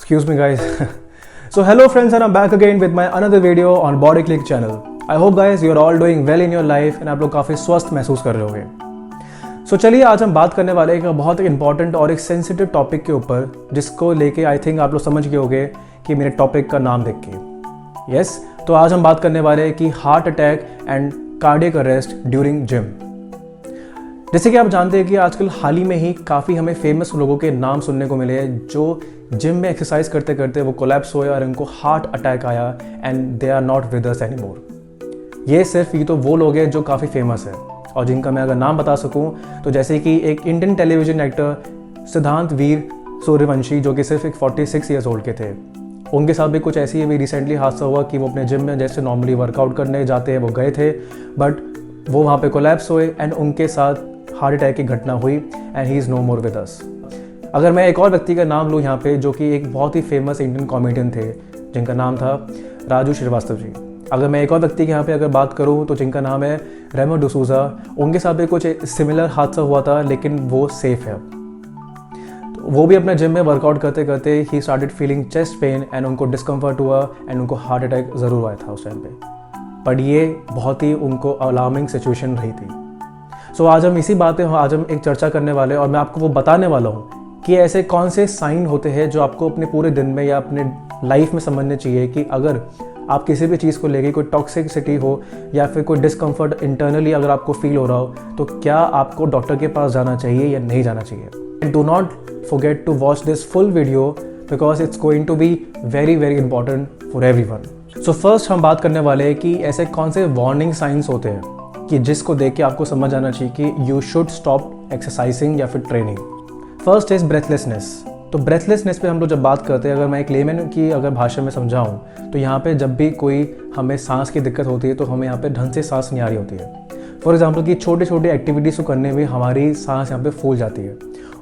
Excuse me guys. So hello friends, and I'm back again with my another video on Body Click channel. I hope guys you are all doing well in your life and आप लोग काफ़ी स्वस्थ महसूस कर रहे होंगे. So चलिए आज हम बात करने वाले एक बहुत इंपॉर्टेंट और एक सेंसिटिव टॉपिक के ऊपर, जिसको लेके आई थिंक आप लोग समझ गए होंगे कि मेरे टॉपिक का नाम देख के. यस, तो आज हम बात करने वाले हैं कि heart attack and cardiac arrest during gym. जैसे कि आप जानते हैं कि आजकल हाल ही में ही काफ़ी हमें फेमस लोगों के नाम सुनने को मिले हैं जो जिम में एक्सरसाइज करते करते वो कोलैप्स हुए और उनको हार्ट अटैक आया and they are not with us anymore. ये तो वो लोग हैं जो काफ़ी फेमस है और जिनका मैं अगर नाम बता सकूं तो जैसे कि एक इंडियन टेलीविजन एक्टर सिद्धांत वीर सूर्यवंशी, जो कि सिर्फ एक 46 ईयर्स ओल्ड के थे. उनके साथ भी कुछ ऐसी भी रिसेंटली हादसा हुआ कि वो अपने जिम में जैसे नॉर्मली वर्कआउट करने जाते हैं वो गए थे, बट वो वहाँ पे कोलैप्स हुए एंड उनके साथ हार्ट अटैक की घटना हुई and he is no more with us. अगर मैं एक और व्यक्ति का नाम लूँ यहाँ पे, जो कि एक बहुत ही फेमस इंडियन कॉमेडियन थे जिनका नाम था राजू श्रीवास्तव जी. अगर मैं एक और व्यक्ति के यहाँ पे अगर बात करूँ तो जिनका नाम है रेमो डिसूजा, उनके साथ भी कुछ सिमिलर हादसा हुआ था लेकिन वो सेफ है. तो वो भी अपने जिम में वर्कआउट करते करते he started feeling chest pain and उनको डिस्कम्फर्ट हुआ एंड उनको हार्ट अटैक ज़रूर आया था उस टाइम पे. बट ये बहुत ही उनको अलार्मिंग सिचुएशन रही थी. सो आज हम इसी बातें आज हम एक चर्चा करने वाले हैं और मैं आपको वो बताने वाला हूँ कि ऐसे कौन से साइन होते हैं जो आपको अपने पूरे दिन में या अपने लाइफ में समझने चाहिए कि अगर आप किसी भी चीज़ को लेके कोई टॉक्सिसिटी हो या फिर कोई डिस्कम्फर्ट इंटरनली अगर आपको फील हो रहा हो तो क्या आपको डॉक्टर के पास जाना चाहिए या नहीं जाना चाहिए. And do not forget to watch this full video because it's going to be very very important for everyone. So first हम बात करने वाले हैं कि ऐसे कौन से वार्निंग साइंस होते हैं कि जिसको देख के आपको समझ आना चाहिए कि यू शुड स्टॉप एक्सरसाइजिंग या फिर ट्रेनिंग. First is breathlessness. तो ब्रेथलेसनेस पे हम लोग जब बात करते हैं, अगर मैं एक लेमैन की अगर भाषा में समझाऊँ तो यहाँ पे जब भी कोई हमें सांस की दिक्कत होती है तो हमें यहाँ पे ढंग से सांस नहीं आ रही होती है. फॉर एग्जांपल कि छोटे छोटे एक्टिविटीज़ को करने में हमारी सांस यहाँ पे फूल जाती है,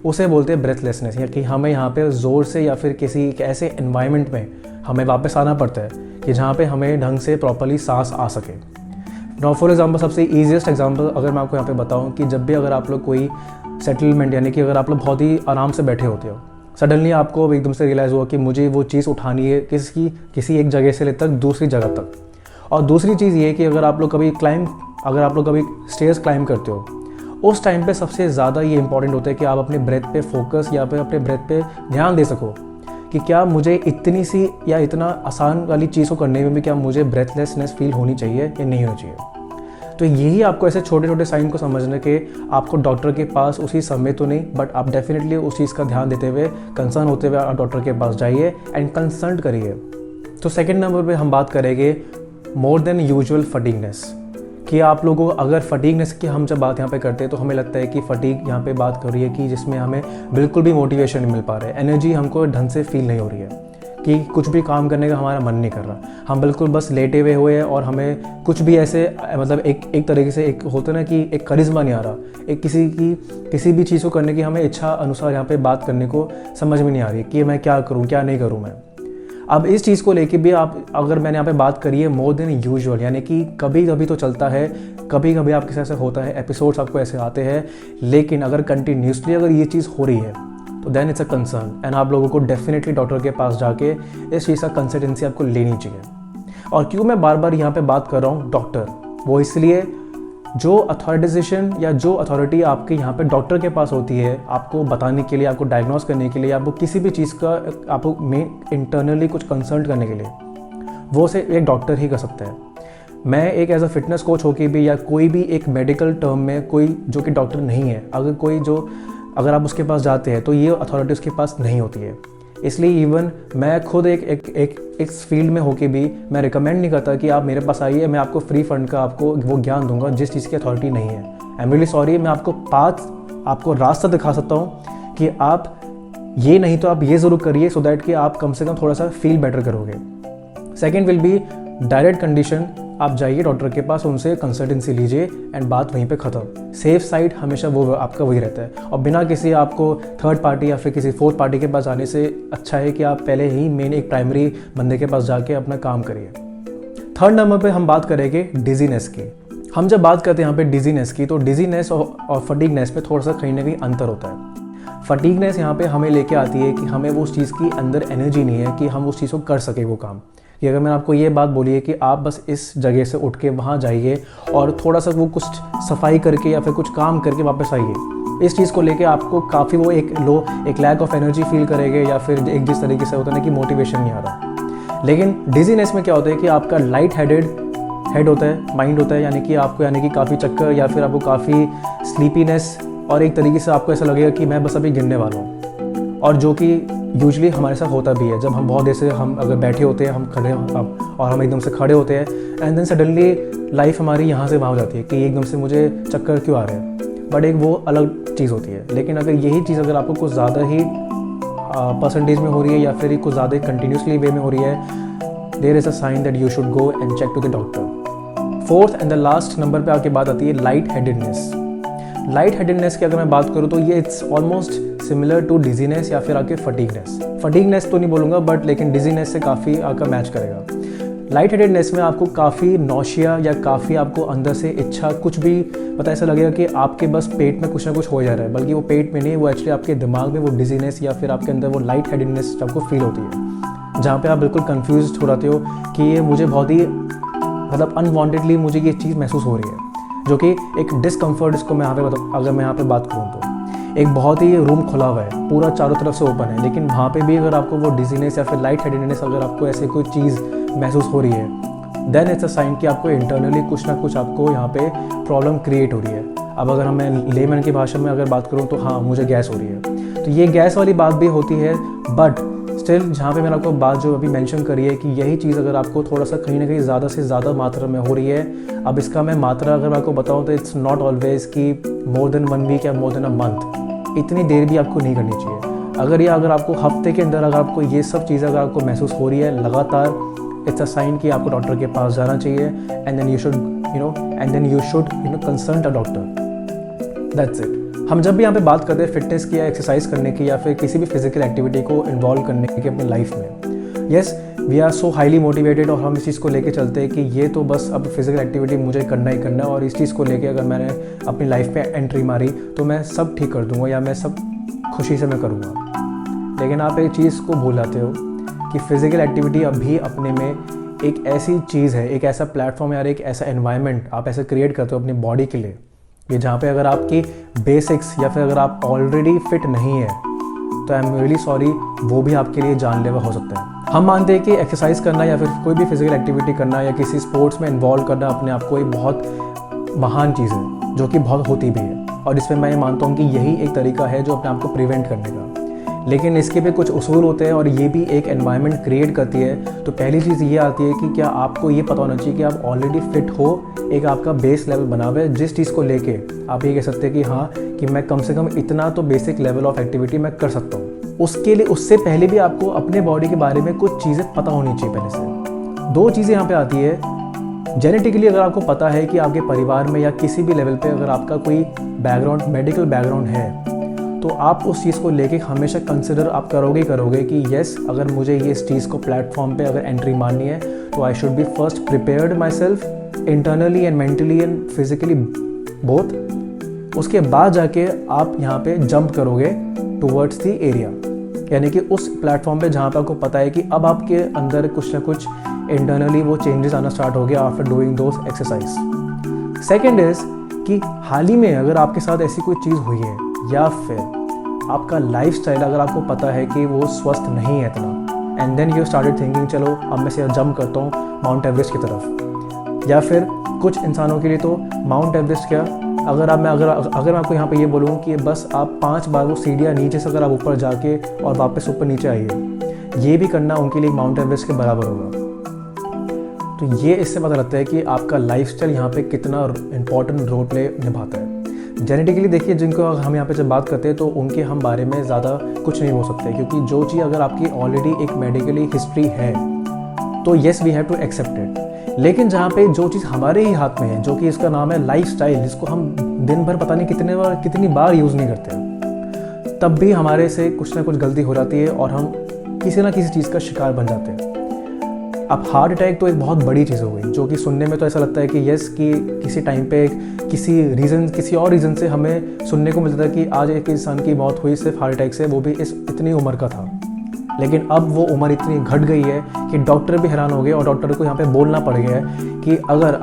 उसे बोलते हैं ब्रेथलेसनेस. या कि हमें यहाँ पे ज़ोर से या फिर किसी एक ऐसे एनवायरनमेंट में हमें वापस आना पड़ता है कि जहाँ पे हमें ढंग से प्रॉपरली सांस आ सके. नाउ फॉर एग्जांपल सबसे ईजीएस्ट एग्जांपल अगर मैं आपको यहाँ पे बताऊँ कि जब भी अगर आप लोग कोई सेटलमेंट यानी कि अगर आप लोग बहुत ही आराम से बैठे होते हो, सडनली आपको एकदम से रियलाइज़ हुआ कि मुझे वो चीज़ उठानी है किसी एक जगह से लेकर दूसरी जगह तक. और दूसरी चीज़ ये कि अगर आप लोग कभी स्टेयर्स क्लाइंब करते हो, उस टाइम पे सबसे ज़्यादा ये इंपॉर्टेंट होता है कि आप अपने ब्रेथ पे फोकस या फिर अपने ब्रेथ पे ध्यान दे सको कि क्या मुझे इतनी सी या इतना आसान वाली चीज़ को करने में भी क्या मुझे ब्रेथलेसनेस फील होनी चाहिए या नहीं होनी चाहिए. तो यही आपको ऐसे छोटे छोटे साइन को समझने के आपको डॉक्टर के पास उसी समय तो नहीं, बट आप डेफिनेटली उस चीज़ का ध्यान देते हुए कंसर्न होते हुए आप डॉक्टर के पास जाइए एंड कंसल्ट करिए. तो सेकंड नंबर पे हम बात करेंगे मोर देन यूजुअल फटीगनेस. कि आप लोगों को अगर फटीगनेस की हम जब बात यहाँ पे करते हैं तो हमें लगता है कि फटीग यहाँ पे बात कर रही है कि जिसमें हमें बिल्कुल भी मोटिवेशन नहीं मिल पा रहा है, एनर्जी हमको ढंग से फील नहीं हो रही है, कि कुछ भी काम करने का हमारा मन नहीं कर रहा, हम बिल्कुल बस लेटे हुए हैं और हमें कुछ भी ऐसे मतलब एक तरीके से एक होता है ना कि एक करिश्मा नहीं आ रहा, एक किसी भी चीज़ को करने की हमें इच्छा अनुसार यहाँ पे बात करने को समझ में नहीं आ रही कि मैं क्या करूँ क्या नहीं करूँ मैं. अब इस चीज़ को लेके भी आप अगर मैंने यहाँ पे बात करी है मोर देन यूजुअल, यानी कि कभी कभी तो चलता है, कभी कभी आपके साथ ऐसा होता है, एपिसोड्स आपको ऐसे आते हैं, लेकिन अगर कंटिन्यूसली अगर ये चीज़ हो रही है तो then it's a concern and आप लोगों को डेफिनेटली डॉक्टर के पास जाके इस चीज़ का कंसल्टेंसी आपको लेनी चाहिए. और क्यों मैं बार बार यहाँ पे बात कर रहा हूँ डॉक्टर, वो इसलिए जो अथॉरिटाइजेशन या जो अथॉरिटी आपके यहाँ पे डॉक्टर के पास होती है आपको बताने के लिए, आपको डायग्नोस करने के लिए, आपको किसी भी चीज़ का आपको मेन इंटरनली कुछ कंसल्ट करने के लिए, वो से एक डॉक्टर ही कर सकता है. मैं एक एज अ फिटनेस कोच होकर भी या कोई भी एक मेडिकल टर्म में कोई जो कि डॉक्टर नहीं है, अगर आप उसके पास जाते हैं तो ये अथॉरिटी उसके पास नहीं होती है. इसलिए इवन मैं खुद एक फील्ड में होके भी मैं रिकमेंड नहीं करता कि आप मेरे पास आइए, मैं आपको फ्री फंड का आपको वो ज्ञान दूंगा जिस चीज़ की अथॉरिटी नहीं है. आई एम रियली सॉरी, मैं आपको रास्ता दिखा सकता हूँ कि आप ये नहीं तो आप ये ज़रूर करिए सो दैट कि आप कम से कम थोड़ा सा फील बेटर करोगे. Second will be direct condition. आप जाइए डॉक्टर के पास, उनसे कंसल्टेंसी लीजिए एंड बात वहीं पे ख़त्म. सेफ साइड हमेशा वो आपका वही रहता है और बिना किसी आपको थर्ड पार्टी या फिर किसी फोर्थ पार्टी के पास जाने से अच्छा है कि आप पहले ही मेन एक प्राइमरी बंदे के पास जाके अपना काम करिए. थर्ड नंबर पे हम बात करेंगे डिजीनेस की. हम जब बात करते हैं यहाँ पे डिजीनेस की, तो डिजीनेस और फटीगनेस में थोड़ा सा कहीं ना कहीं अंतर होता है. फटीगनेस यहाँ पे हमें लेके आती है कि हमें वो उस चीज़ की अंदर एनर्जी नहीं है कि हम उस चीज़ को कर सके वो काम। कि अगर मैंने आपको ये बात बोली है कि आप बस इस जगह से उठ के वहाँ जाइए और थोड़ा सा वो कुछ सफाई करके या फिर कुछ काम करके वापस आइए, इस चीज़ को लेके आपको काफ़ी वो एक लैक ऑफ एनर्जी फील करेंगे या फिर एक जिस तरीके से होता है ना कि मोटिवेशन नहीं आ रहा। लेकिन डिजीनेस में क्या होता है कि आपका लाइट हेड होता है, माइंड होता है, यानी कि काफ़ी चक्कर या फिर आपको काफ़ी स्लीपीनेस और एक तरीके से आपको ऐसा लगेगा कि मैं बस अभी गिरने वाला हूँ। और जो कि यूजुअली हमारे साथ होता भी है, जब हम बहुत देर से हम अगर बैठे होते हैं, हम खड़े और हम एकदम से खड़े होते हैं एंड देन सडनली लाइफ हमारी यहाँ से वहाँ हो जाती है कि एकदम से मुझे चक्कर क्यों आ रहे हैं। बट एक वो अलग चीज़ होती है। लेकिन अगर यही चीज़ अगर आपको कुछ ज़्यादा ही परसेंटेज में हो रही है या फिर कुछ ज़्यादा कंटिन्यूसली वे में हो रही है, there is a sign that you should go and check to the doctor. Fourth and the last number पे आके बात आती है लाइट हेडेडनेस। लाइट हेडेडनेस की अगर मैं बात करूँ तो ये it's almost similar to dizziness या फिर आके फटीगनेस तो नहीं बोलूँगा, बट लेकिन डिजीनेस से काफ़ी आकर मैच करेगा। लाइट हेडेडनेस में आपको काफ़ी नौशिया या काफ़ी आपको अंदर से इच्छा कुछ भी पता ऐसा लगेगा कि आपके बस पेट में कुछ ना कुछ हो जा रहा है, बल्कि वो पेट में नहीं, वो एक्चुअली आपके दिमाग में वो डिजीनेस या फिर आपके अंदर वो लाइट हेडेडनेस आपको फील होती है, जहाँ पे आप बिल्कुल कंफ्यूज हो जाते हो कि ये मुझे बहुत ही मतलब अनवांटेडली मुझे ये चीज़ महसूस हो रही है, जो कि एक डिस्कम्फर्ट, इसको मैं यहाँ पे अगर मैं यहाँ पे बात करूँ तो एक बहुत ही रूम खुला हुआ है, पूरा चारों तरफ से ओपन है, लेकिन वहाँ पे भी अगर आपको वो डिजीनेस या फिर लाइट हेडेडनेस अगर आपको ऐसे कोई चीज़ महसूस हो रही है, देन इट्स अ साइन कि आपको इंटरनली कुछ ना कुछ आपको यहाँ पे प्रॉब्लम क्रिएट हो रही है। अब अगर मैं लेमन की भाषा में अगर बात करूँ तो हाँ, मुझे गैस हो रही है, तो ये गैस वाली बात भी होती है। बट स्टिल जहाँ पे मैंने आपको बात जो अभी मेंशन करी है कि यही चीज़ अगर आपको थोड़ा सा कहीं ना कहीं ज़्यादा से ज़्यादा मात्रा में हो रही है, अब इसका मैं मात्रा अगर मैं आपको बताऊँ तो इट्स नॉट ऑलवेज कि मोर देन 1 वीक या मोर देन अ मंथ, इतनी देर भी आपको नहीं करनी चाहिए। अगर आपको हफ्ते के अंदर अगर आपको ये सब चीज़ें अगर आपको महसूस हो रही है लगातार, इट्स अ साइन कि आपको डॉक्टर के पास जाना चाहिए and then you should consult a doctor. That's it. हम जब भी यहाँ पे बात करते हैं फिटनेस की या एक्सरसाइज करने की या फिर किसी भी फिजिकल एक्टिविटी को इन्वॉल्व करने की अपनी लाइफ में, yes we are so highly motivated और हम इस चीज़ को लेके चलते हैं कि ये तो बस अब फिजिकल एक्टिविटी मुझे करना ही करना है और इस चीज़ को लेके अगर मैंने अपनी लाइफ में एंट्री मारी तो मैं सब ठीक कर दूंगा या मैं सब खुशी से मैं करूँगा। लेकिन आप एक चीज़ को भूल जाते हो कि फिजिकल एक्टिविटी अभी अपने में एक ऐसी चीज़ है, एक ऐसा प्लेटफॉर्म या एक ऐसा एनवायरनमेंट आप ऐसे क्रिएट करते हो अपनी बॉडी के लिए, ये जहाँ पे अगर आपकी बेसिक्स या फिर अगर आप ऑलरेडी फिट नहीं है तो आई एम रियली सॉरी, वो भी आपके लिए जानलेवा हो सकता है। हम मानते हैं कि एक्सरसाइज करना या फिर कोई भी फिजिकल एक्टिविटी करना या किसी स्पोर्ट्स में इन्वॉल्व करना अपने आप को एक बहुत महान चीज़ है, जो कि बहुत होती भी है, और इसमें मैं ये मानता हूँ कि यही एक तरीका है जो अपने आप को प्रिवेंट करने का। लेकिन इसके भी कुछ उसूल होते हैं और ये भी एक एनवायरनमेंट क्रिएट करती है। तो पहली चीज़ ये आती है कि क्या आपको ये पता होना चाहिए कि आप ऑलरेडी फिट हो, एक आपका बेस लेवल बना हुआ है जिस चीज़ को लेके आप ये कह सकते हैं कि हाँ कि मैं कम से कम इतना तो बेसिक लेवल ऑफ एक्टिविटी मैं कर सकता हूँ। उसके लिए उससे पहले भी आपको अपने बॉडी के बारे में कुछ चीज़ें पता होनी चाहिए पहले से। 2 चीज़ें यहाँ पे आती है। जेनेटिकली अगर आपको पता है कि आपके परिवार में या किसी भी लेवल पे अगर आपका कोई बैकग्राउंड मेडिकल बैकग्राउंड है तो आप उस चीज़ को लेके हमेशा कंसिडर आप करोगे कि येस अगर मुझे ये इस चीज़ को प्लेटफॉर्म पे अगर एंट्री मारनी है तो I should be first prepared my self internally and mentally and physically both. उसके बाद जाके आप यहाँ पे जंप करोगे टूवर्ड्स द एरिया, यानी कि उस प्लेटफॉर्म पे जहाँ पे आपको पता है कि अब आपके अंदर कुछ ना कुछ इंटरनली वो चेंजेस आना स्टार्ट हो गया after doing those exercise. Second is कि हाल ही में अगर आपके साथ ऐसी कोई चीज़ हुई है या फिर आपका लाइफस्टाइल अगर आपको पता है कि वो स्वस्थ नहीं है इतना, and then you started thinking चलो अब मैं से जंप करता हूँ माउंट एवरेस्ट की तरफ, या फिर कुछ इंसानों के लिए तो माउंट एवरेस्ट क्या, अगर मैं आपको यहाँ पे ये बोलूँ कि बस आप 5 बार वो सीढ़ियाँ नीचे से अगर आप ऊपर जाके और वापस ऊपर नीचे आइए, ये भी करना उनके लिए माउंट एवरेस्ट के बराबर होगा। तो ये इससे पता लगता है कि आपका लाइफस्टाइल यहाँ पे कितना इंपॉर्टेंट रोल प्ले निभाता है। जेनेटिकली देखिए, जिनको हम यहाँ पे जब बात करते हैं तो उनके हम बारे में ज़्यादा कुछ नहीं बोल सकते, क्योंकि जो चीज़ अगर आपकी ऑलरेडी एक मेडिकली हिस्ट्री है तो yes we have to accept it. लेकिन जहाँ पे जो चीज़ हमारे ही हाथ में है, जो कि इसका नाम है लाइफस्टाइल, जिसको हम दिन भर पता नहीं कितनी बार यूज़ नहीं करते, तब भी हमारे से कुछ ना कुछ गलती हो जाती है और हम किसी ना किसी चीज़ का शिकार बन जाते हैं। अब हार्ट अटैक तो एक बहुत बड़ी चीज़ हो गई, जो कि सुनने में तो ऐसा लगता है कि यस कि किसी टाइम पे किसी और रीज़न से हमें सुनने को मिलता था कि आज एक इंसान की मौत हुई सिर्फ हार्ट अटैक से, वो भी इतनी उम्र का था। लेकिन अब वो उम्र इतनी घट गई है कि डॉक्टर भी हैरान हो गए और डॉक्टर को यहाँ पे बोलना पड़ गया है कि अगर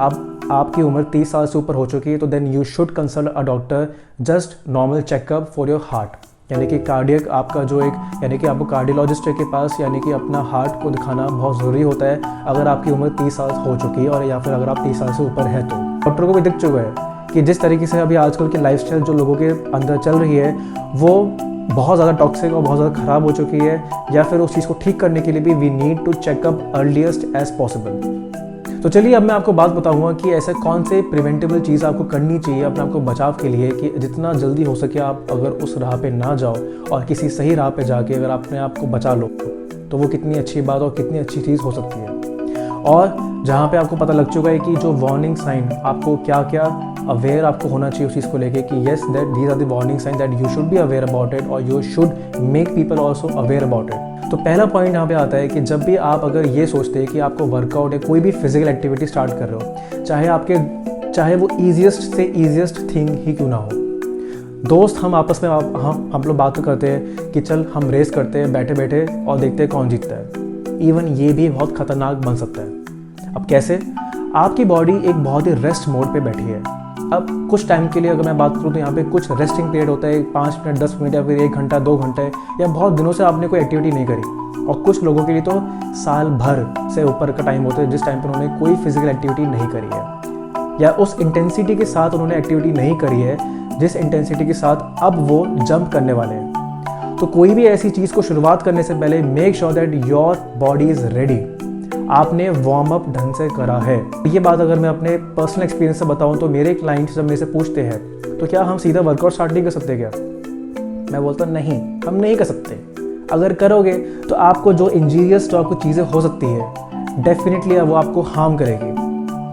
आपकी उम्र 30 साल से ऊपर हो चुकी है तो then you should consult a doctor just normal checkup for your heart, यानी कि कार्डियक आपका जो एक यानी कि आपको कार्डियोलॉजिस्ट के पास यानी कि अपना हार्ट को दिखाना बहुत ज़रूरी होता है अगर आपकी उम्र 30 साल हो चुकी है और या फिर अगर आप 30 साल से ऊपर है तो। डॉक्टर को भी दिख चुका है कि जिस तरीके से अभी आजकल की लाइफस्टाइल जो लोगों के अंदर चल रही है वो बहुत ज़्यादा टॉक्सिक और बहुत ज़्यादा ख़राब हो चुकी है, या फिर उस चीज़ को ठीक करने के लिए भी we need to checkup earliest as possible. तो चलिए अब मैं आपको बात बताऊंगा कि ऐसे कौन से प्रिवेंटेबल चीज़ आपको करनी चाहिए अपने आप को बचाव के लिए कि जितना जल्दी हो सके आप अगर उस राह पे ना जाओ और किसी सही राह पे जाके अगर अपने आप को बचा लो तो वो कितनी अच्छी बात और कितनी अच्छी चीज़ हो सकती है। और जहाँ पे आपको पता लग चुका है कि जो वार्निंग साइन आपको क्या क्या अवेयर आपको होना चाहिए उस चीज़ को लेके कि yes that these are the warning sign that you should be aware about it और you should make people also aware about it. तो पहला पॉइंट यहाँ पे आता है कि जब भी आप अगर ये सोचते हैं कि आपको वर्कआउट या कोई भी फिजिकल एक्टिविटी स्टार्ट कर रहे हो, चाहे वो ईजिएस्ट से ईजिएस्ट थिंग ही क्यों ना हो। दोस्त हम आपस में हम लोग बात करते हैं कि चल हम रेस करते हैं बैठे बैठे और देखते हैं कौन जीतता है। इवन ये भी बहुत खतरनाक बन सकता है। अब कैसे? आपकी बॉडी एक बहुत ही रेस्ट मोड पे बैठी है। अब कुछ टाइम के लिए अगर मैं बात करूँ तो यहाँ पे कुछ रेस्टिंग पीरियड होता है 5 मिनट 10 मिनट या फिर 1 घंटा 2 घंटे या बहुत दिनों से आपने कोई एक्टिविटी नहीं करी, और कुछ लोगों के लिए तो साल भर से ऊपर का टाइम होता है जिस टाइम पर उन्होंने कोई फिजिकल एक्टिविटी नहीं करी है या उस इंटेंसिटी के साथ उन्होंने एक्टिविटी नहीं करी है जिस इंटेंसिटी के साथ अब वो जंप करने वाले हैं। तो कोई भी ऐसी चीज़ को शुरुआत करने से पहले make sure that your body is ready. आपने वार्म अप ढंग से करा है। ये बात अगर मैं अपने पर्सनल एक्सपीरियंस से बताऊं तो मेरे क्लाइंट्स जब मेरे से पूछते हैं तो क्या हम सीधा वर्कआउट स्टार्ट नहीं कर सकते क्या, मैं बोलता नहीं, हम नहीं कर सकते। अगर करोगे तो आपको जो इंजीरियस जो आपको चीज़ें हो सकती है डेफिनेटली वो आपको हार्म करेगी।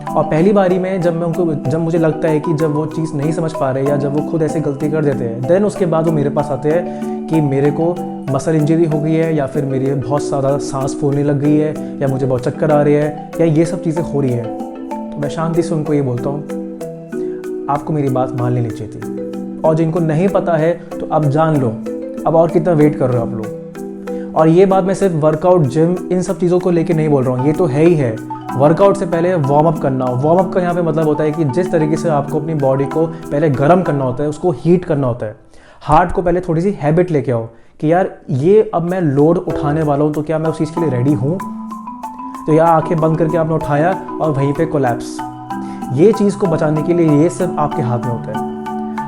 और पहली बारी में जब मुझे लगता है कि जब वो चीज़ नहीं समझ पा रहे या जब वो खुद ऐसी गलती कर देते हैं देन उसके बाद वो मेरे पास आते हैं कि मेरे को मसल इंजरी हो गई है या फिर मेरी बहुत ज़्यादा सांस फूलने लग गई है या मुझे बहुत चक्कर आ रही है या ये सब चीज़ें हो रही है। तो मैं शांति से उनको ये बोलता हूँ आपको मेरी बात मान लेनी चाहिए थी, और जिनको नहीं पता है तो अब जान लो, अब और कितना वेट कर रहे हो आप लोग। और ये बात मैं सिर्फ वर्कआउट जिम इन सब चीज़ों को लेके नहीं बोल रहा हूँ, ये तो है ही है। वर्कआउट से पहले वार्म अप करना, वार्म अप का यहाँ पे मतलब होता है कि जिस तरीके से आपको अपनी बॉडी को पहले गर्म करना होता है, उसको हीट करना होता है। हार्ट को पहले थोड़ी सी हैबिट लेके आओ कि यार ये अब मैं लोड उठाने वाला हूँ तो क्या मैं उस चीज़ के लिए रेडी हूँ। तो यार आंखें बंद करके आपने उठाया और वहीं पे कोलैप्स। ये चीज़ को बचाने के लिए ये सब आपके हाथ में होता है।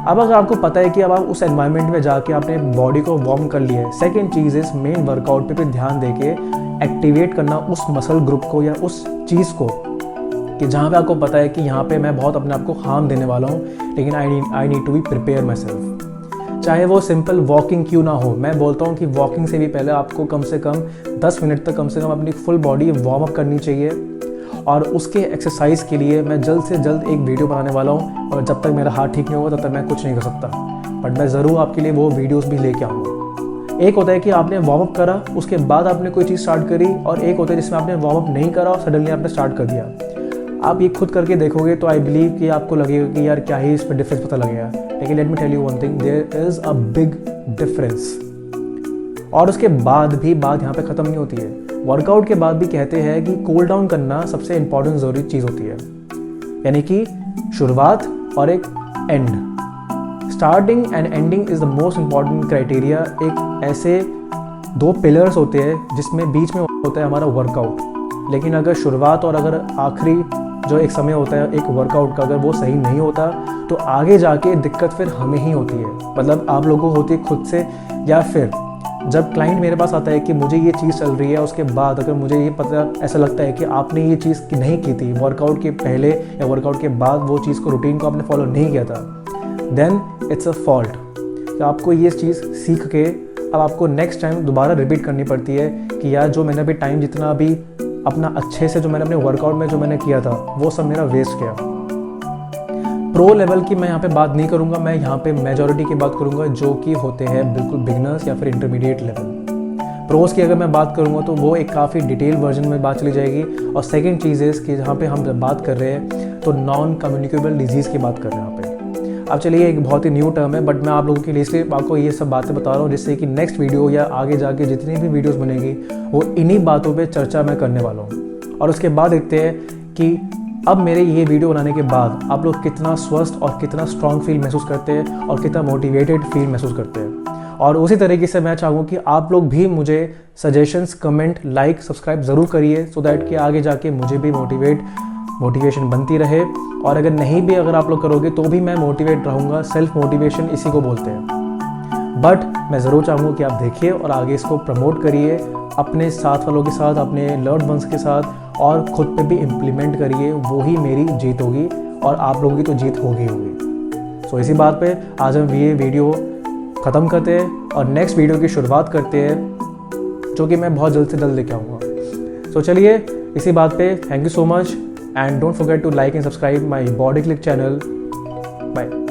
अब अगर आपको पता है कि अब आप उस एनवायरनमेंट में जाके आपने बॉडी को वार्म कर लिया है, सेकेंड चीज़ इस मेन वर्कआउट पे ध्यान देके एक्टिवेट करना उस मसल ग्रुप को या उस चीज़ को कि जहाँ पे आपको पता है कि यहाँ पे मैं बहुत अपने आप को हार्म देने वाला हूँ, लेकिन I need to be prepare myself. चाहे वो सिंपल वॉकिंग क्यों ना हो, मैं बोलता हूँ कि वॉकिंग से भी पहले आपको कम से कम 10 मिनट तक कम से कम अपनी फुल बॉडी वार्म अप करनी चाहिए। और उसके एक्सरसाइज के लिए मैं जल्द से जल्द एक वीडियो बनाने वाला हूँ, और जब तक मेरा हाथ ठीक नहीं होगा तब तक मैं कुछ नहीं कर सकता, बट मैं ज़रूर आपके लिए वो वीडियोस भी लेके आऊँगा। एक होता है कि आपने वार्म अप करा उसके बाद आपने कोई चीज़ स्टार्ट करी, और एक होता है जिसमें आपने वार्म अप नहीं करा और सडनली आपने स्टार्ट कर दिया। आप ये खुद करके देखोगे तो आई बिलीव कि आपको लगेगा कि यार क्या ही इस पर डिफरेंस पता लगेगा। लेकिन let me tell you one thing, there is a big difference. और उसके बाद भी बात यहाँ पे ख़त्म नहीं होती है। वर्कआउट के बाद भी कहते हैं कि कूल डाउन करना सबसे इंपॉर्टेंट ज़रूरी चीज़ होती है, यानी कि शुरुआत और एक and. Starting and ending is the most important criteria. एक ऐसे 2 पिलर्स होते हैं जिसमें बीच में होता है हमारा वर्कआउट। लेकिन अगर शुरुआत और अगर आखिरी जो एक समय होता है एक वर्कआउट का अगर वो सही नहीं होता तो आगे जाके दिक्कत फिर हमें ही होती है। मतलब आप लोगों को होती है खुद से, या फिर जब क्लाइंट मेरे पास आता है कि मुझे ये चीज़ चल रही है, उसके बाद अगर मुझे ये पता ऐसा लगता है कि आपने ये चीज़ नहीं की थी वर्कआउट के पहले या वर्कआउट के बाद, वो चीज़ को रूटीन को आपने फॉलो नहीं किया था, देन इट्स अ फॉल्ट। तो आपको ये चीज़ सीख के अब आपको नेक्स्ट टाइम दोबारा रिपीट करनी पड़ती है कि यार जो मैंने अभी टाइम जितना अभी अपना अच्छे से जो मैंने अपने वर्कआउट में जो मैंने किया था वो सब मेरा वेस्ट गया। प्रो लेवल की मैं यहाँ पे बात नहीं करूँगा, मैं यहाँ पे मेजॉरिटी की बात करूँगा जो कि होते हैं बिल्कुल बिगनर्स या फिर इंटरमीडिएट लेवल। प्रोस की अगर मैं बात करूँगा तो वो एक काफ़ी डिटेल वर्जन में बात चली जाएगी। और सेकंड चीज़ है कि जहाँ पे हम जब बात कर रहे हैं तो नॉन कम्युनिकेबल डिजीज़ की बात कर रहे हैं यहाँ पे। अब चलिए एक बहुत ही न्यू टर्म है, बट मैं आप लोगों के लिए इसलिए आपको ये सब बातें बता रहा हूँ जिससे कि नेक्स्ट वीडियो या आगे जाके जितनी भी वीडियोस बनेगी वो इन्हीं बातों पे चर्चा मैं करने वाला हूँ। और उसके बाद देखते हैं कि अब मेरे ये वीडियो बनाने के बाद आप लोग कितना स्वस्थ और कितना स्ट्रॉन्ग फील महसूस करते हैं और कितना मोटिवेटेड फील महसूस करते हैं। और उसी तरीके से मैं चाहूँगा कि आप लोग भी मुझे सजेशंस, कमेंट, लाइक, सब्सक्राइब ज़रूर करिए सो दैट कि आगे जाके मुझे भी मोटिवेशन बनती रहे। और अगर नहीं भी अगर आप लोग करोगे तो भी मैं मोटिवेट रहूँगा। सेल्फ मोटिवेशन इसी को बोलते हैं। बट मैं ज़रूर चाहूँगा कि आप देखिए और आगे इसको प्रमोट करिए अपने साथ वालों के साथ, अपने लव्ड वंस के साथ, और खुद पे भी इम्प्लीमेंट करिए। वो ही मेरी जीत होगी और आप लोगों की तो जीत होगी। सो इसी बात पे आज हम ये वीडियो ख़त्म करते हैं और नेक्स्ट वीडियो की शुरुआत करते हैं जो कि मैं बहुत जल्द से जल्द लेके आऊँगा। सो चलिए इसी बात पे thank you so much and don't forget to like and subscribe my body click channel. Bye.